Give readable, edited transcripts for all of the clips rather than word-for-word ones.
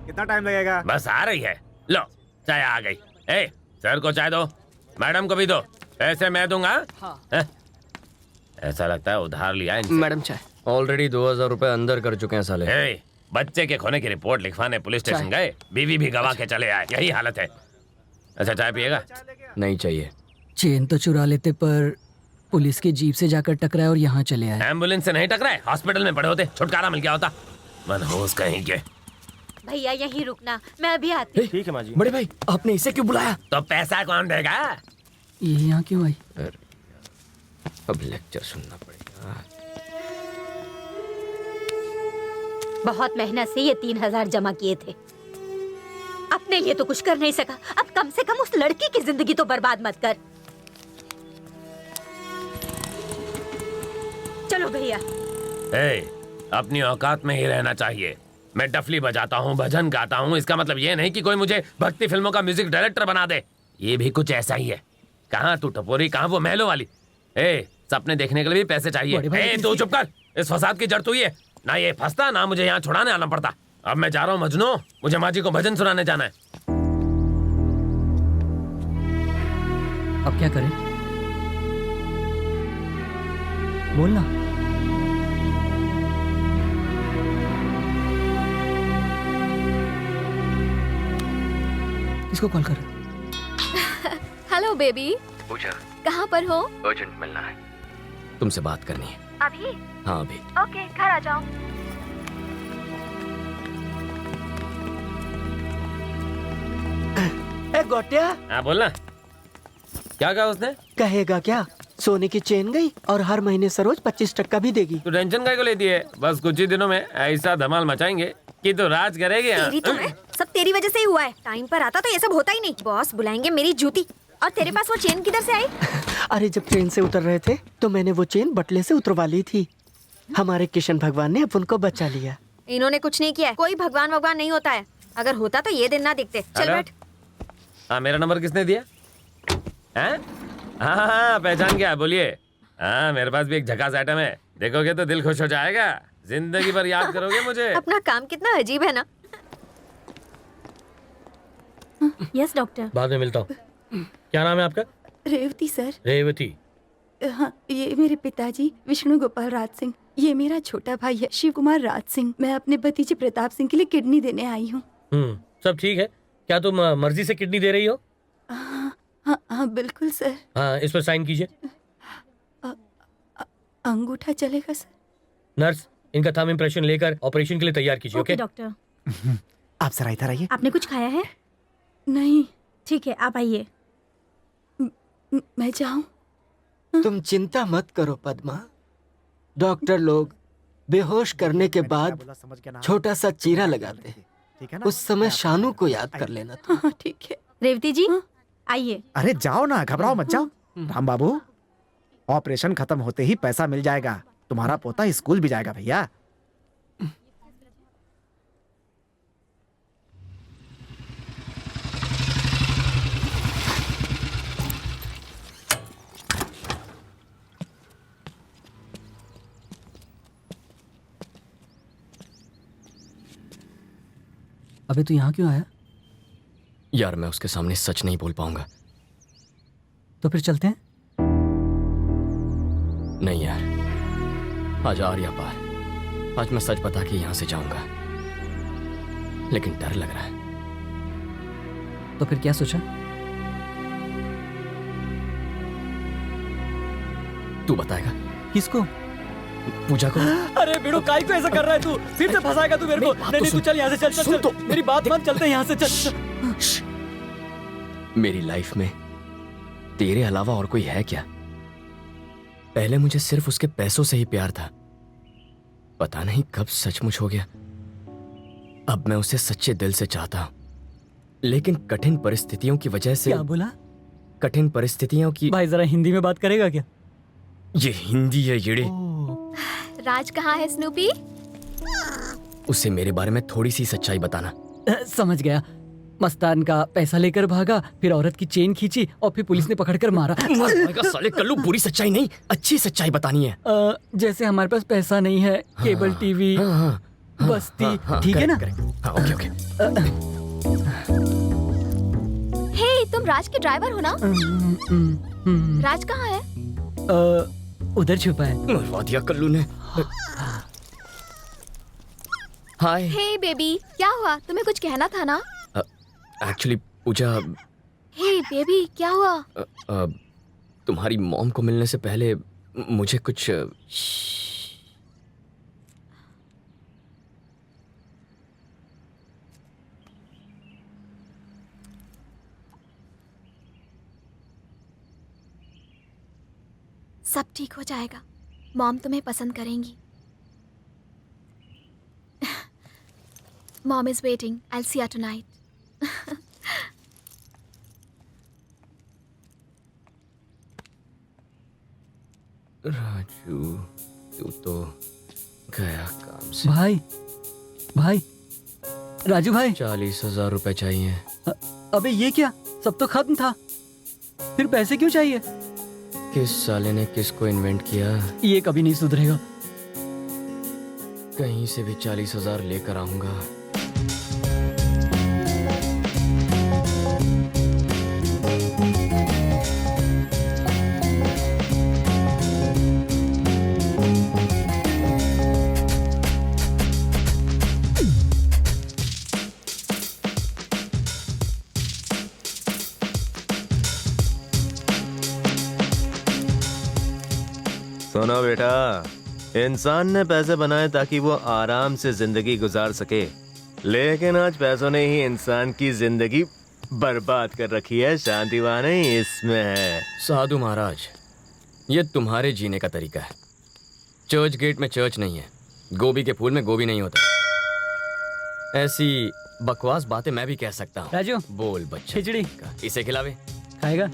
कितना टाइम लगेगा? बस आ रही है। लो चाय आ गई। ए सर को चाय दो, मैडम को भी दो। पैसे मैं दूंगा। हाँ। ऐसा लगता है उधार लिया इनसे। मैडम चाय। ऑलरेडी 2000 रुपए अंदर कर चुके हैं साले। ए, बच्चे के खोने की रिपोर्ट लिखवाने पुलिस स्टेशन गए, बीवी भी गवा के चले आए। यही हालत है। अच्छा चाय पिएगा? नहीं चाहिए। चेन तो चुरा लेते पर पुलिस की जीप से जाकर टकराए और यहाँ चले आए। एम्बुलेंस से नहीं टकराए, हॉस्पिटल में पड़े होते, छुटकारा मिल गया होता। मनहूस कहीं के। भैया यहीं रुकना, मैं अभी आती हूँ। ठीक है माँ जी। बड़े भाई आपने इसे क्यों बुलाया? तो पैसा कौन देगा? ये यहाँ क्यों आई? अब लेक्चर सुनना पड़ेगा। बहुत मेहनत से ये 3000 जमा किए थे। अपने लिए तो कुछ कर नहीं सका, अब कम से कम उस लड़की की जिंदगी तो बर्बाद मत कर। चलो भैया। ए, अपनी औकात में ही रहना चाहिए। मैं डफली बजाता हूँ, भजन गाता हूँ, इसका मतलब ये नहीं कि कोई मुझे भक्ति फिल्मों का म्यूजिक डायरेक्टर बना दे। ये भी कुछ ऐसा ही है। कहाँ तू टपोरी, कहाँ वो महलों वाली। ए, सपने देखने के लिए भी पैसे चाहिए। ए, तू चुप कर। इस फसाद की जड़ तू ही है। ना ये फंसता, ना मुझे यहाँ छुड़ाने आना पड़ता। अब मैं जा रहा हूँ मजनू, मुझे माँ जी को भजन सुनाने जाना है। अब क्या करें? बोलना। किसको कॉल कर? हेलो बेबी, पूजा कहाँ पर हो? अर्जेंट मिलना है, तुमसे बात करनी है। अभी? हाँ अभी। ओके, घर आ जाओ। ए गोटिया, हाँ बोलना। क्या कहा उसने? कहेगा क्या? सोने की चेन गई और हर महीने सरोज 25% भी देगी। तू टेंशन काहे को लेती है? बस कुछ ही दिनों में ऐसा धमाल मचाएंगे कि तो राज करेगी। तेरी तो है, सब तेरी वजह से ही हुआ है। टाइम पर आता तो ये सब होता ही नहीं। बॉस बुलाएंगे मेरी जूती। और तेरे पास वो चेन किधर से आई? अरे जब ट्रेन से उतर रहे थे तो मैंने वो चेन बटले से उतरवा ली थी। हमारे किशन भगवान ने अब उनको बचा लिया। इन्होंने कुछ नहीं किया। कोई भगवान भगवान नहीं होता है। अगर होता तो ये दिन ना दिखते। चल हेलो? बैठ। हाँ, मेरा नंबर किसने दिया? हैं? हाँ हाँ पहचान गया, बोलिए। हाँ, मेरे पास भी एक झकास आइटम है, देखोगे तो दिल खुश हो जाएगा। जिंदगी भर याद करोगे मुझे। अपना काम कितना अजीब है ना। Yes doctor. बाद में मिलता हूँ। क्या नाम है आपका? रेवती सर। रेवती। हाँ, ये मेरे पिताजी विष्णु गोपाल राज सिंह। ये मेरा छोटा भाई है शिव कुमार राज सिंह। मैं अपने भतीजे प्रताप सिंह के लिए किडनी देने आई हूँ। सब ठीक है? क्या तुम मर्जी से किडनी दे रही हो? हाँ हाँ बिल्कुल सर। हाँ, इस पर साइन कीजिए। अंगूठा चलेगा सर? नर्स, इनका थंब इम्प्रेशन लेकर ऑपरेशन के लिए तैयार कीजिए। Okay doctor. आप जरा इधर आइए। आपने कुछ खाया है? नहीं। ठीक है, आप आइए। मैं जाऊं? तुम चिंता मत करो पद्मा। डॉक्टर लोग बेहोश करने के बाद छोटा सा चीरा लगाते हैं। उस समय शानू को याद कर लेना। हाँ ठीक है। रेवती जी आइए। अरे जाओ ना, घबराओ मत, जाओ। राम बाबू, ऑपरेशन खत्म होते ही पैसा मिल जाएगा। तुम्हारा पोता स्कूल भी जाएगा भैया। अबे तू यहाँ क्यों आया? यार मैं उसके सामने सच नहीं बोल पाऊंगा। तो फिर चलते हैं? नहीं यार, आज आर्या पार। आज मैं सच बता के यहां से जाऊंगा, लेकिन डर लग रहा है। तो फिर क्या सोचा? तू बताएगा? किसको? पूजा को। अरे बेड़ो, काय को ऐसा कर रहा है तू? फिर से फंसाएगा तू मेरे को। नहीं तू चल यहाँ से, चल चल चल। मेरी बात मान, चलते हैं यहाँ से, चल। मेरी लाइफ में तेरे अलावा और कोई है क्या? पहले मुझे सिर्फ उसके पैसों से ही प्यार था, पता नहीं कब सचमुच हो गया। अब मैं उसे सच्चे दिल से चाहता हूं, लेकिन कठिन परिस्थितियों की वजह से। क्या बोला? कठिन परिस्थितियों की। भाई जरा हिंदी में बात करेगा क्या? ये हिंदी है येड़े। राज कहाँ है स्नूपी? उसे मेरे बारे में थोड़ी सी सच्चाई बताना। समझ गया। मस्तान का पैसा लेकर भागा, फिर औरत की चेन खींची और फिर पुलिस ने पकड़कर मारा। साले कल्लू, बुरी सच्चाई नहीं, अच्छी सच्चाई बतानी है। जैसे हमारे पास पैसा नहीं है, केबल टीवी। हाँ, बस्ती, ठीक है ना? हाँ, ओके ओके। हे, तुम राज के ड्राइवर हो ना? राज कहाँ है? उधर छुपा है। मरवा दिया कल्लू ने। हाय। हे बेबी, क्या हुआ? तुम्हें कुछ कहना था ना? एक्चुअली पूजा, हे बेबी, क्या हुआ? तुम्हारी मॉम को मिलने से पहले मुझे कुछ सब ठीक हो जाएगा। मॉम तुम्हें पसंद करेंगी। Mom is waiting. I will see her tonight. Raju, तू तो गया काम से। भाई, राजू भाई। 40,000 रुपए चाहिए। अबे ये क्या? सब तो खत्म था, फिर पैसे क्यों चाहिए? किस साले ने किसको इन्वेंट किया? ये कभी नहीं सुधरेगा। कहीं से भी 40,000 लेकर आऊंगा। सुनो बेटा, इंसान ने पैसे बनाए ताकि वो आराम से जिंदगी गुजार सके, लेकिन आज पैसों ने ही इंसान की जिंदगी बर्बाद कर रखी है। शांति वहाँ नहीं, इसमें है। साधु महाराज, ये तुम्हारे जीने का तरीका है। चर्च गेट में चर्च नहीं है, गोभी के फूल में गोभी नहीं होता। ऐसी बकवास बातें मैं भी कह सकता हूँ। राजू, बोल बच्चा। खिचड़ी इसे खिलावे। खाएगा?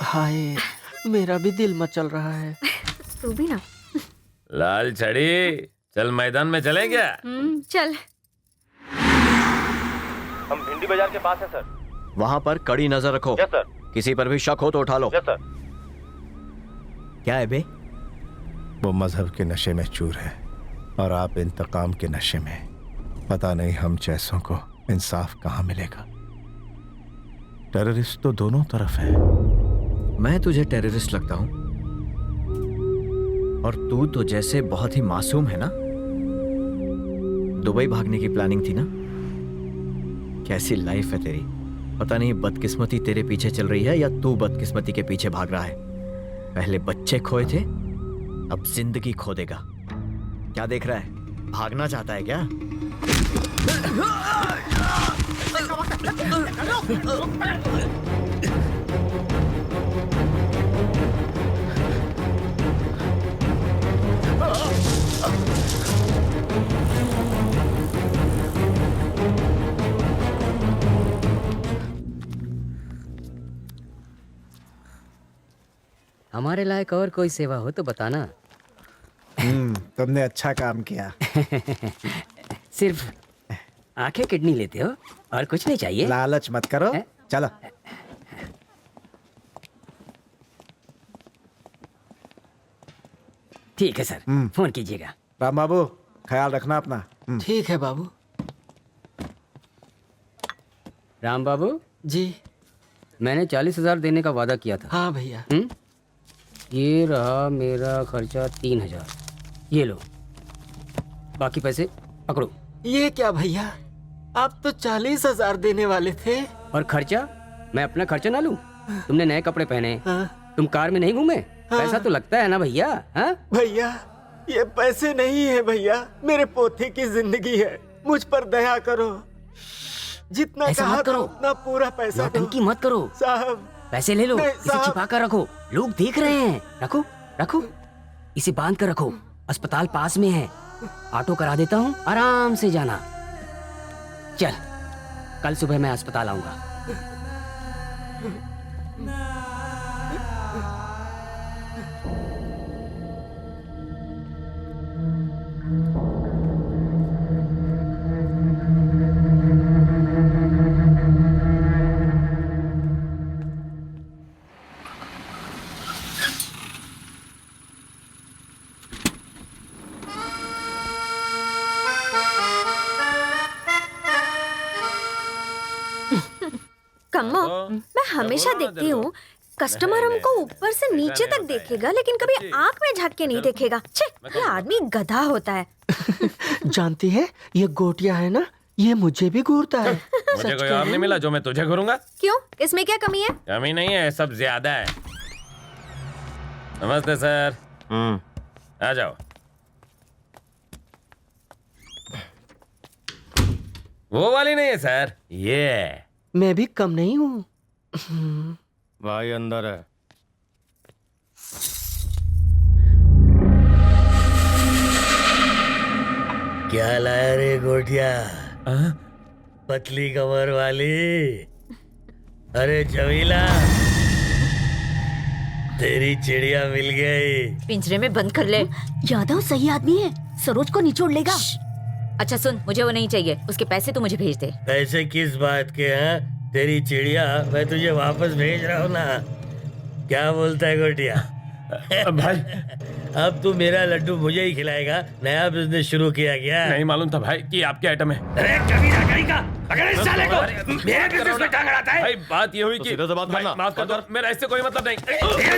हाय, मेरा भी दिल मचल रहा है। तू भी ना। लाल छड़ी, चल मैदान में चले क्या? चल। हम भिंडी बाजार के पास है सर। वहाँ पर कड़ी नजर रखो। Yes sir. किसी पर भी शक हो तो उठा लो। Yes sir. क्या है बे? वो मजहब के नशे में चूर है और आप इंतकाम के नशे में। पता नहीं हम जैसों को इंसाफ कहाँ मिलेगा। टेररिस्ट तो दोनों तरफ है। मैं तुझे टेररिस्ट लगता हूं और तू तो जैसे बहुत ही मासूम है ना। दुबई भागने की प्लानिंग थी ना। कैसी लाइफ है तेरी। पता नहीं बदकिस्मती तेरे पीछे चल रही है या तू बदकिस्मती के पीछे भाग रहा है। पहले बच्चे खोए थे, अब जिंदगी खो देगा। क्या देख रहा है? भागना चाहता है क्या? हमारे लायक और कोई सेवा हो तो बताना। तुमने अच्छा काम किया। सिर्फ आंखें किडनी लेते हो और कुछ नहीं चाहिए? लालच मत करो, चलो। ठीक है सर, फोन कीजिएगा। राम बाबू, ख्याल रखना अपना। ठीक है बाबू। राम बाबू जी। मैंने 40,000 देने का वादा किया था। हाँ भैया। ये रहा मेरा खर्चा 3,000। ये लो, बाकी पैसे पकड़ो। ये क्या भैया, आप तो 40,000 देने वाले थे। और खर्चा? मैं अपना खर्चा ना लूं? तुमने नए कपड़े पहने, तुम कार में नहीं घूमे, पैसा तो लगता है ना भैया। हाँ भैया ये पैसे नहीं है भैया, मेरे पोते की जिंदगी है। मुझ पर दया करो। जितना ऐसा कहा मत करो। उतना पूरा पैसा दो। नौटंकी मत करो साहब। पैसे ले लो, नहीं, इसे साहब। छिपा कर रखो, लोग देख रहे हैं। रखो रखो, इसे बांध कर रखो, अस्पताल पास में है, ऑटो करा देता हूँ, आराम से जाना। चल, कल सुबह मैं अस्पताल आऊंगा। कम्मो, मैं हमेशा देखती हूँ कस्टमर हमको ऊपर से नीचे तक देखेगा लेकिन कभी आंख में झांक के नहीं देखेगा। छे, ये आदमी गधा होता है। जानती है, ये गोटिया है ना, ये मुझे भी घूरता है। मुझे कोई और नहीं मिला जो मैं तुझे घूरूंगा। क्यों? इसमें क्या कमी है? कमी नहीं है, सब ज्यादा है। नमस्ते सर। आ जाओ। वो वाली नहीं है सर, ये। मैं भी कम नहीं हूँ। भाई अंदर है। क्या लाया रे गोटिया? पतली कमर वाली। अरे जमीला, तेरी चिड़िया मिल गई। पिंजरे में बंद कर ले। यादव सही आदमी है, सरोज को निचोड़ लेगा। अच्छा सुन, मुझे वो नहीं चाहिए, उसके पैसे तो मुझे भेज दे। पैसे किस बात के हैं? तेरी चिड़िया मैं तुझे वापस भेज रहा हूँ ना। क्या बोलता है गोटिया? भाई अब तू मेरा लड्डू मुझे ही खिलाएगा? नया बिजनेस शुरू किया गया? नहीं मालूम था भाई कि आपके आइटम है। अरे कमीना कहीं का, अगर इस साले को मेरे बिजनेस में टांग अड़ाता है। भाई बात ये हुई कि सीधा से बात भाई, करना। माफ कर दो, मेरा इससे कोई मतलब नहीं। अरे गोटिया,